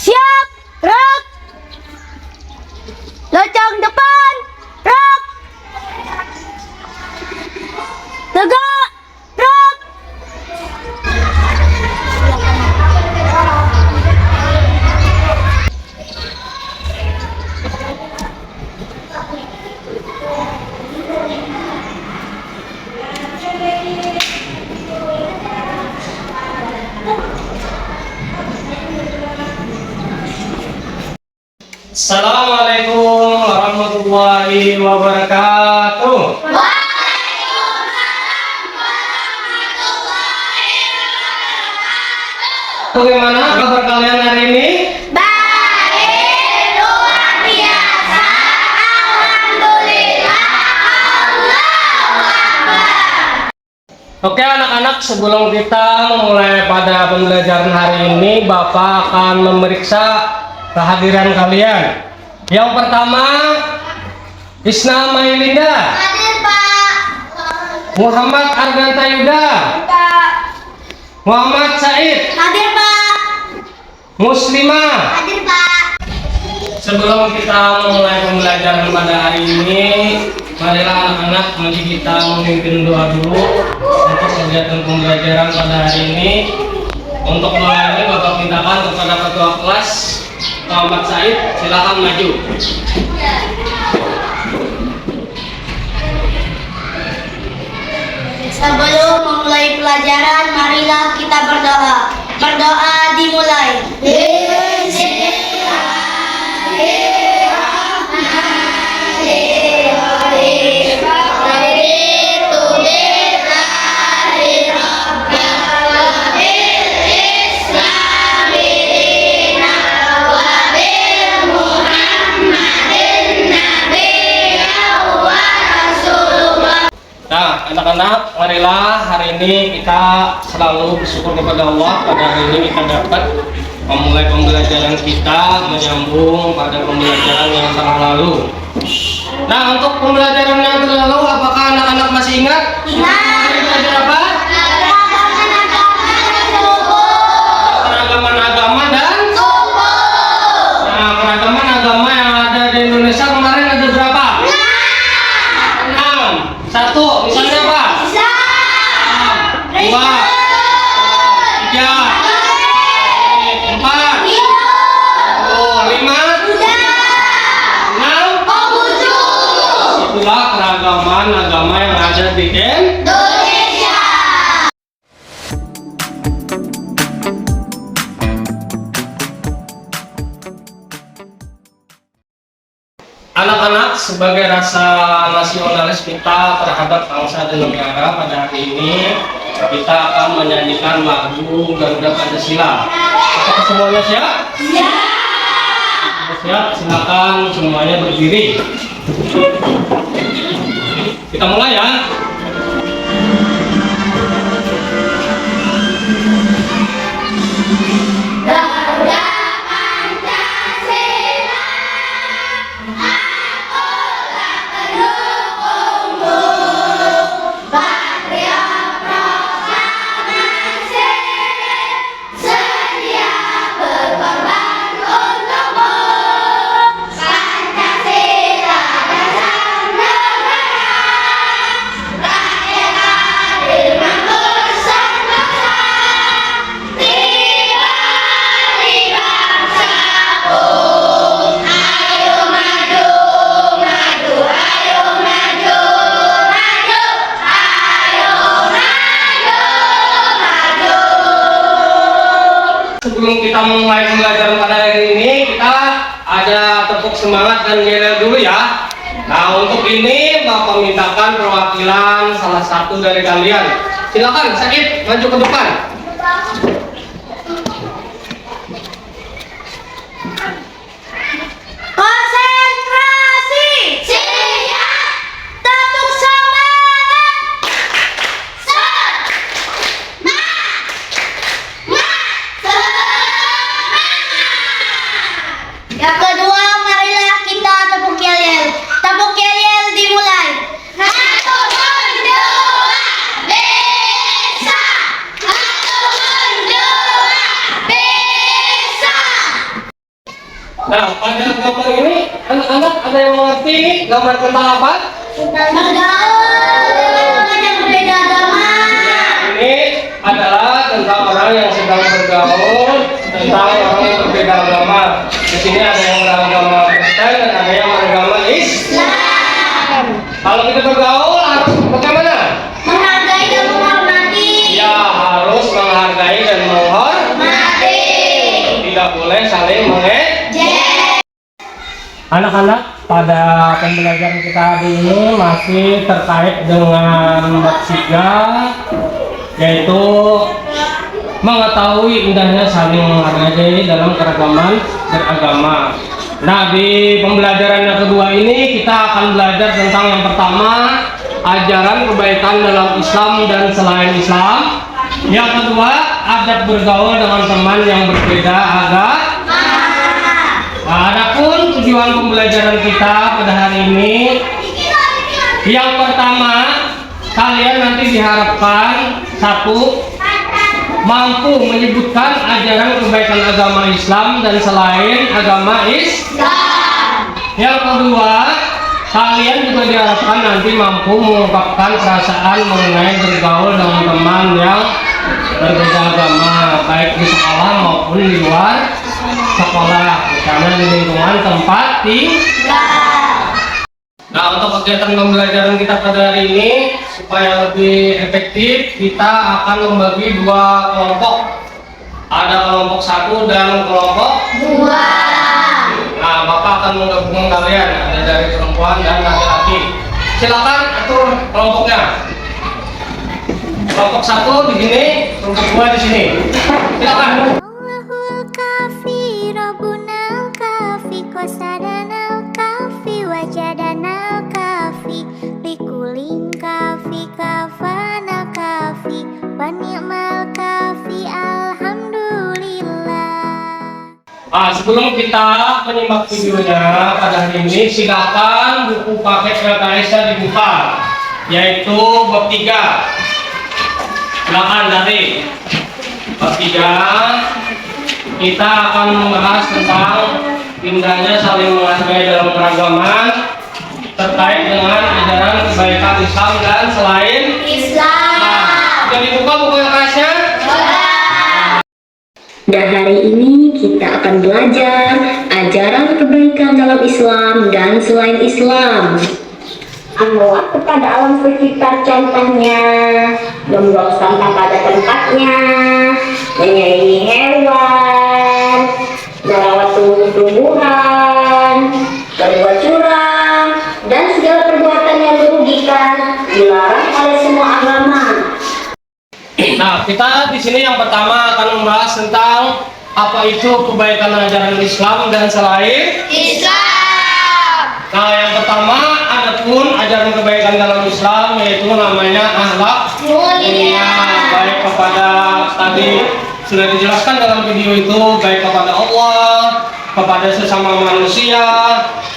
Siap, gerak. Locong depan, gerak. Tegak, gerak. Assalamualaikum warahmatullahi wabarakatuh. Bagaimana kabar kalian hari ini? Baik, luar biasa. Alhamdulillah. Allahu Akbar. Oke anak-anak, sebelum kita memulai pada pembelajaran hari ini, Bapak akan memeriksa kehadiran kalian. Yang pertama, Isna Mailinda, Hadir, Pak. Muhammad Arganta Yuda, Pak. Muhammad Said, Hadir, Pak. Muslimah. Hadir, Pak. Sebelum kita memulai pembelajaran pada hari ini, marilah anak-anak mari kita memimpin doa dulu untuk kegiatan pembelajaran pada hari ini. Untuk doa ini Bapak mintakan kepada ketua kelas Muhammad Said, silakan maju. Sebelum memulai pelajaran, marilah kita berdoa. Berdoa dimulai. Nah, anak-anak, marilah hari ini kita selalu bersyukur kepada Allah. Pada hari ini kita dapat memulai pembelajaran kita menyambung pada pembelajaran yang telah lalu. Nah, untuk pembelajaran yang telah lalu, apakah anak-anak masih ingat? Ingat. Hari belajar apa? Keragaman agama dan Suku. Nah, keragaman agama yang ada di Indonesia kemarin ada berapa? 6. 1, misalnya apa? Islam. 2, 3, 4, 5, 6. Itulah keragaman agama yang ada di Indonesia. Anak-anak, sebagai rasa nasionalis kita terhadap bangsa dan negara, pada hari ini kita akan menyanyikan lagu Garuda Pancasila. Apakah semuanya siap? Siap, silakan semuanya berdiri. Kita mulai ya. Garuda Pancasila, akulah pendukungmu. Patria proklamasi, sedia berkorban untukmu. Pancasila dasar negara, rakyat adil makmur sentosa. Tiba di bangsaku, ayo maju, maju, ayo maju, maju, ayo maju, maju. Sebelum kita memulai pembelajaran pada hari ini, kita ada tepuk semangat dan yel dulu ya. Nah, untuk ini Bapak mintakan perwakilan salah satu dari kalian. Silakan, Sakit, maju ke depan. Konsentrasi. Siap. Tepuk semangat. Semangat. Yang kedua, marilah kita tepuk yel-yel. Tepuk yel-yel dimulai. Satu, dua, bisa. Satu, Nah, pada gambar ini anak-anak ada yang mengerti ini gambar tentang apa? Bergaul dengan berbeda agama. Ini adalah tentang orang yang sedang bergaul tentang orang yang berbeda agama. Di sini ada yang beragama Kristen dan ada yang beragama Islam. Kalau kita bergaul harus bagaimana? Menghargai dan menghormati. Ya, harus menghargai dan menghormati. Tidak boleh saling mengejek. Anak-anak, pada pembelajaran kita hari ini masih terkait dengan bab 3, yaitu mengetahui indahnya saling menghargai dalam keragaman beragama. Nah, di pembelajaran yang kedua ini kita akan belajar tentang yang pertama, ajaran kebaikan dalam Islam dan selain Islam. Yang kedua, adab bergaul dengan teman yang berbeda agama. Nah, adapun tujuan pembelajaran kita pada hari ini, yang pertama, kalian nanti diharapkan satu, mampu menyebutkan ajaran kebaikan agama Islam dan selain agama Islam. Yang kedua, kalian juga diharapkan nanti mampu mengungkapkan perasaan mengenai bergaul dengan teman yang berbeda agama, baik di sekolah maupun di luar sekolah, misalnya di lingkungan tempat tinggal. Nah, untuk kegiatan pembelajaran kita pada hari ini, supaya lebih efektif, kita akan membagi dua kelompok. Ada kelompok 1 dan kelompok 2. Nah, Bapak akan menggabungkan kalian, ada dari perempuan dan laki-laki. Silakan atur kelompoknya. Kelompok 1 di sini, kelompok 2 di sini. Silakan. Allahul kafi, Rabbunal kafi, qasadanal kafi, wajadanal kafi, likulin kafi, kafanal kafi, wa ni'mal kafi, alhamdulillah. Nah, sebelum kita menyimak videonya pada hari ini, silakan buku paket LKS-nya dibuka, yaitu bab 3. Silakan dari bab 3. Kita akan membahas tentang indahnya saling menghargai dalam keragaman terkait dengan ajaran kebaikan Islam dan selain Islam. Nah, jadi buka buku LKS-nya. Dan hari ini kita akan belajar ajaran kebaikan dalam Islam dan selain Islam. Menolak kepada alam sekitar, contohnya membuang sampah pada tempatnya, menyayangi hewan, merawat tumbuh-tumbuhan, berbuat curang, dan segala perbuatan yang merugikan dilarang oleh semua agama. Nah, kita di sini yang pertama akan membahas tentang apa itu kebaikan ajaran Islam dan selain Islam. Nah, yang pertama adapun ajaran kebaikan dalam Islam yaitu namanya akhlak mulia, baik kepada tadi sudah dijelaskan dalam video itu, baik kepada Allah, kepada sesama manusia,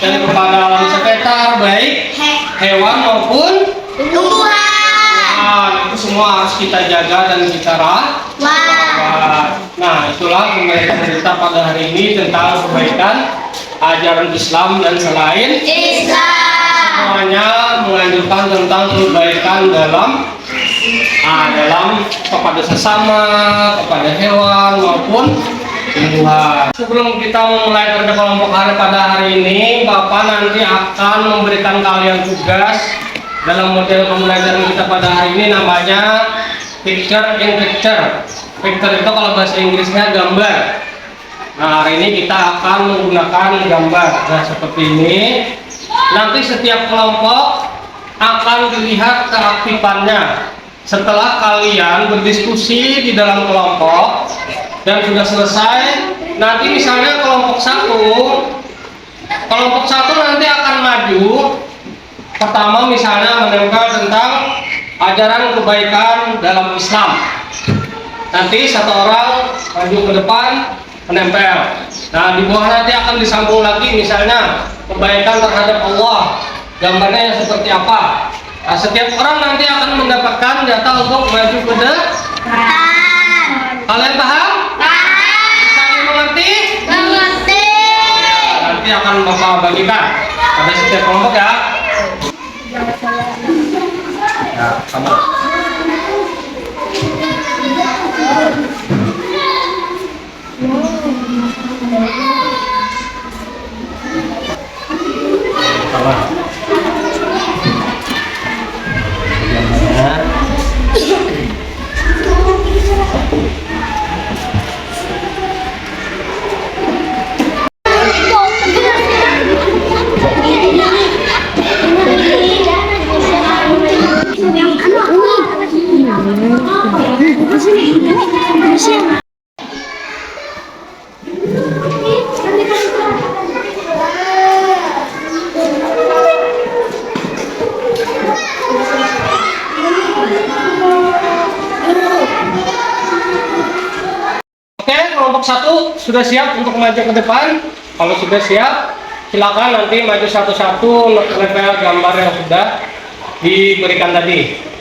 dan kepada alam sekitar, baik hewan maupun Tumbuhan. Nah, itu semua harus kita jaga dan kita rawat. Nah, itulah pembelajaran kita pada hari ini tentang kebaikan ajaran Islam dan selain Islam. semuanya menganjurkan tentang kebaikan dalam kepada sesama, kepada hewan maupun tumbuhan. Sebelum kita memulai kerja kelompok hari pada hari ini, Bapak nanti akan memberikan kalian tugas dalam model pembelajaran kita pada hari ini, namanya picture in picture. Picture itu kalau bahasa Inggrisnya gambar. Nah, hari ini kita akan menggunakan gambar. Nah, seperti ini. Nanti setiap kelompok akan dilihat keaktifannya. Setelah kalian berdiskusi di dalam kelompok dan sudah selesai, nanti misalnya kelompok satu nanti akan maju. Pertama misalnya menempel tentang ajaran kebaikan dalam Islam. Nanti satu orang maju ke depan menempel. Nah, di bawah nanti akan disambung lagi misalnya kebaikan terhadap Allah. Gambarnya yang seperti apa? Nah, setiap orang nanti akan mendapatkan jatah untuk maju ke depan. Kalian paham? Bisa mengerti? Mengerti. akan Bapak bagikan pada setiap kelompok ya. Ya, kamu. Salah. Oke, kelompok 1 sudah siap untuk maju ke depan. Kalau sudah siap, silakan nanti maju satu-satu level gambar yang sudah diberikan tadi.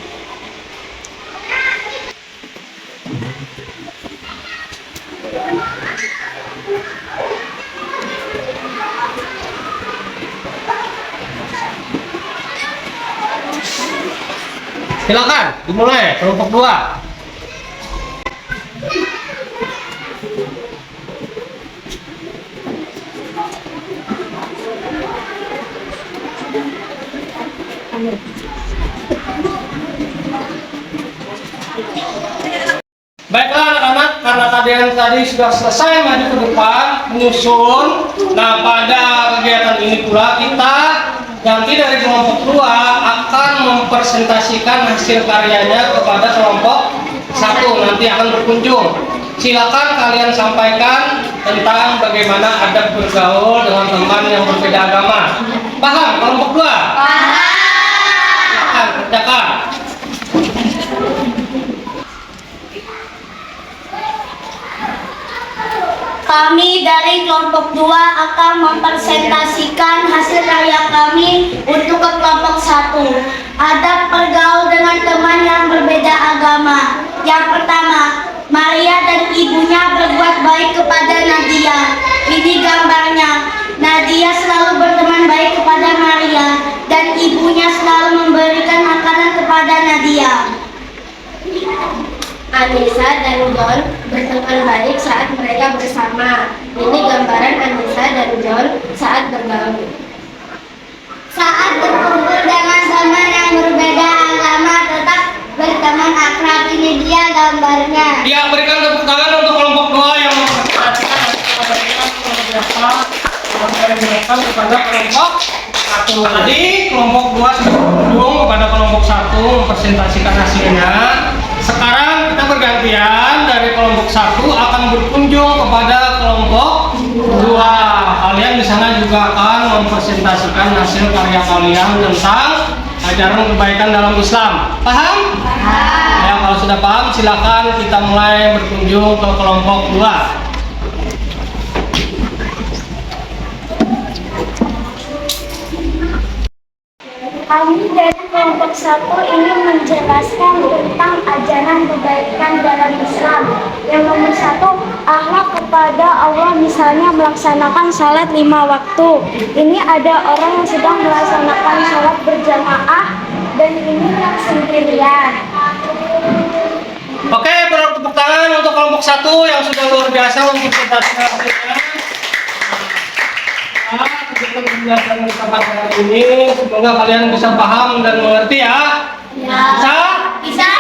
Silakan dimulai kelompok 2. Baiklah anak-anak, karena kalian tadi sudah selesai maju ke depan, menyusun. Nah, pada kegiatan ini pula kita nanti dari kelompok 2 akan mempresentasikan hasil karyanya kepada kelompok 1, nanti akan berkunjung. Silakan kalian sampaikan tentang bagaimana adab bergaul dengan teman yang berbeda agama. Paham kelompok 2? Paham. Silakan kerjakan. Kami dari kelompok 2 akan mempresentasikan hasil karya kami untuk ke kelompok 1. Adab bergaul dengan teman yang berbeda agama. Yang pertama, Maria dan ibunya berbuat baik kepada Nadia. Ini gambarnya. Nadia selalu berteman baik kepada Maria dan ibunya selalu memberikan makanan kepada Nadia. Anissa dan John berteman baik saat mereka bersama. Ini gambaran Anissa dan John saat bergaul. Saat berkumpul dengan teman yang berbeda agama tetap berteman akrab, ini dia gambarnya. Ya, berikan tepuk tangan untuk kelompok 2 yang mempresentasikan kepada kelompok 1. Tadi kelompok 2 sudah berkunjung kepada kelompok 1 mempresentasikan hasilnya. Sekarang kita bergantian, dari kelompok 1 akan berkunjung kepada kelompok 2. Kalian di sana juga akan mempresentasikan hasil karya kalian tentang ajaran kebaikan dalam Islam. Paham? Paham. Ya, kalau sudah paham silakan kita mulai berkunjung ke kelompok 2. Kami dari kelompok 1 ingin menjelaskan tentang ajaran kebaikan dalam Islam. Yang nomor 1, akhlak kepada Allah, misalnya melaksanakan salat 5 waktu. Ini ada orang yang sedang melaksanakan salat berjamaah dan ini yang sendirian. Oke, bertepuk tangan untuk kelompok 1 yang sudah luar biasa untuk presentasikan hasilnya. Kegiatan penjelasan kita pada hari ini, semoga kalian bisa paham dan mengerti ya. Bisa? Bisa.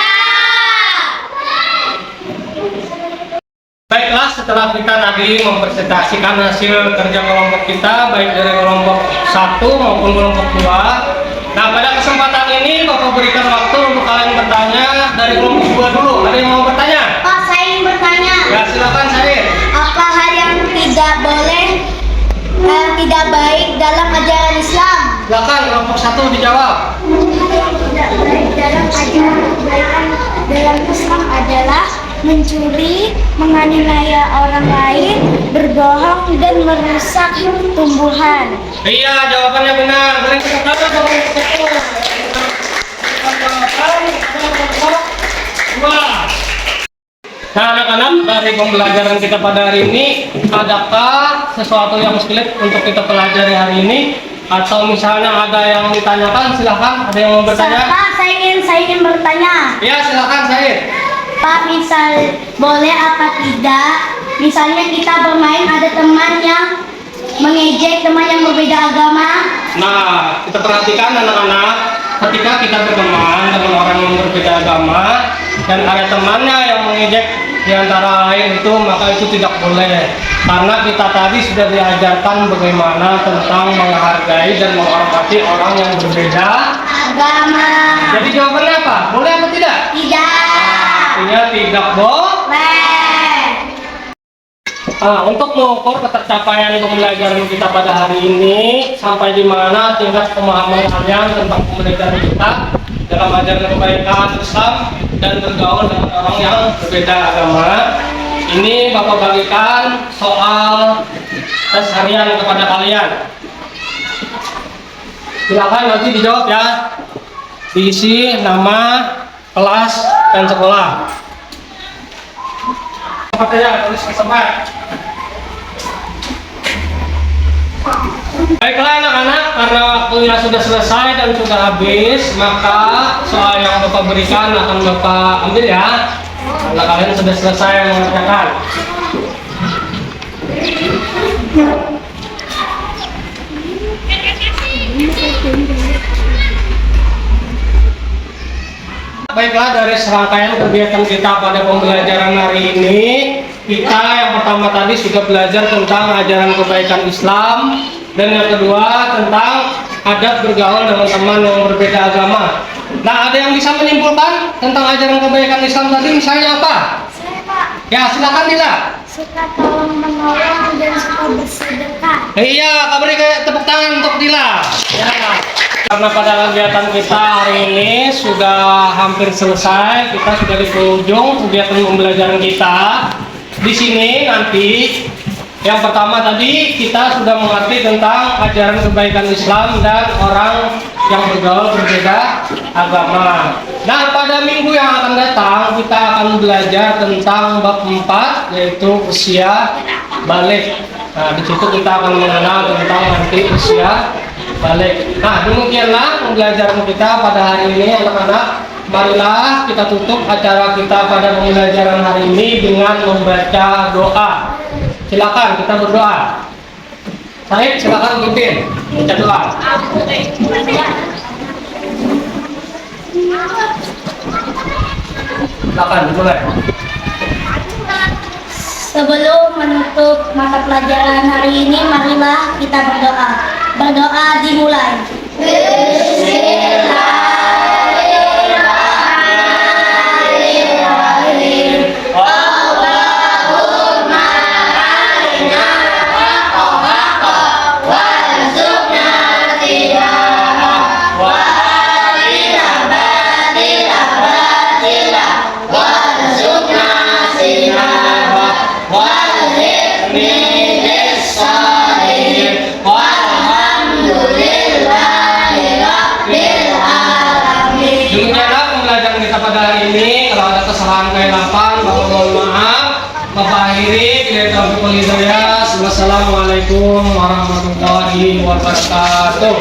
Baiklah, setelah kita tadi mempresentasikan hasil kerja kelompok kita, baik dari kelompok 1 maupun kelompok 2. Nah, pada kesempatan ini Bapak berikan waktu untuk kalian bertanya dari kelompok 2 dulu. Ada yang mau bertanya? Pak, saya ingin bertanya. Ya, silakan Syarif. Apa hal yang tidak boleh, tidak baik dalam ajaran Islam? Silakan kelompok 1 dijawab. Yang tidak baik dalam ajaran kebaikan dalam Islam adalah mencuri, menganiaya orang lain, berbohong, dan merusak tumbuhan. Iya, jawabannya benar. Beri tepuk tangan untuk kelompok 1. Jawaban kelompok 2. Nah, anak-anak, dari pembelajaran kita pada hari ini, adakah sesuatu yang sulit untuk kita pelajari hari ini? Atau misalnya ada yang ditanyakan, silahkan. Ada yang mau bertanya? Pak, saya ingin bertanya. Ya, silahkan, Said. Pak, misal boleh apa tidak? Misalnya kita bermain ada teman yang mengejek teman yang berbeda agama. Nah, kita perhatikan anak-anak, ketika kita berteman dengan orang yang berbeda agama dan ada temannya yang mengejek di antara lain itu, maka itu tidak boleh. Karena kita tadi sudah diajarkan bagaimana tentang menghargai dan menghormati orang yang berbeda Agama. Jadi jawabannya apa? Boleh atau tidak? Tidak. Artinya tidak Boleh. Untuk mengukur ketercapaian pembelajaran kita pada hari ini, sampai di mana tingkat pemahaman kalian tentang pembelajaran kita dalam ajaran kebaikan Islam dan bergaul dengan orang yang berbeda agama. Ini Bapak bagikan soal tes harian kepada kalian. Silakan nanti dijawab ya. Diisi nama, kelas, dan sekolah. Pertanyaan tulis ke tempat. Baiklah anak-anak, karena waktunya sudah selesai dan sudah habis, maka soal yang Bapak berikan akan Bapak ambil ya. Karena kalian sudah selesai mengerjakan. Baiklah, dari serangkaian kegiatan kita pada pembelajaran hari ini, kita yang pertama tadi sudah belajar tentang ajaran kebaikan Islam, dan yang kedua tentang adab bergaul dengan teman yang berbeda agama. Nah, ada yang bisa menyimpulkan tentang ajaran kebaikan Islam tadi, misalnya apa? Saya, Pak, Ya, silakan Dila. suka tolong menolong dan suka bersedekah. Iya, beri tepuk tangan untuk Dila. Ya. Karena pada kegiatan kita hari ini sudah hampir selesai, kita sudah di penghujung kegiatan pembelajaran kita. Di sini nanti yang pertama tadi kita sudah mengerti tentang ajaran kebaikan Islam dan orang yang bergaul berbeda agama. Nah, pada minggu yang akan datang kita akan belajar tentang bab 4, yaitu usia balik. Nah, di situ kita akan mengenal tentang nanti usia balik. Nah, demikianlah pembelajaran kita pada hari ini anak-anak. Marilah kita tutup acara kita pada pembelajaran hari ini dengan membaca doa. Silakan kita berdoa. Baik, silakan pimpin baca doa. Silakan dimulai. Sebelum menutup mata pelajaran hari ini, marilah kita berdoa. Berdoa dimulai. Demikianlah pembelajaran kita pada hari ini. Kalau ada kesalahan kehilafan, Bapak mohon maaf. Bapak akhiri bila taufiq wal hidayah. Wassalamualaikum warahmatullahi wabarakatuh.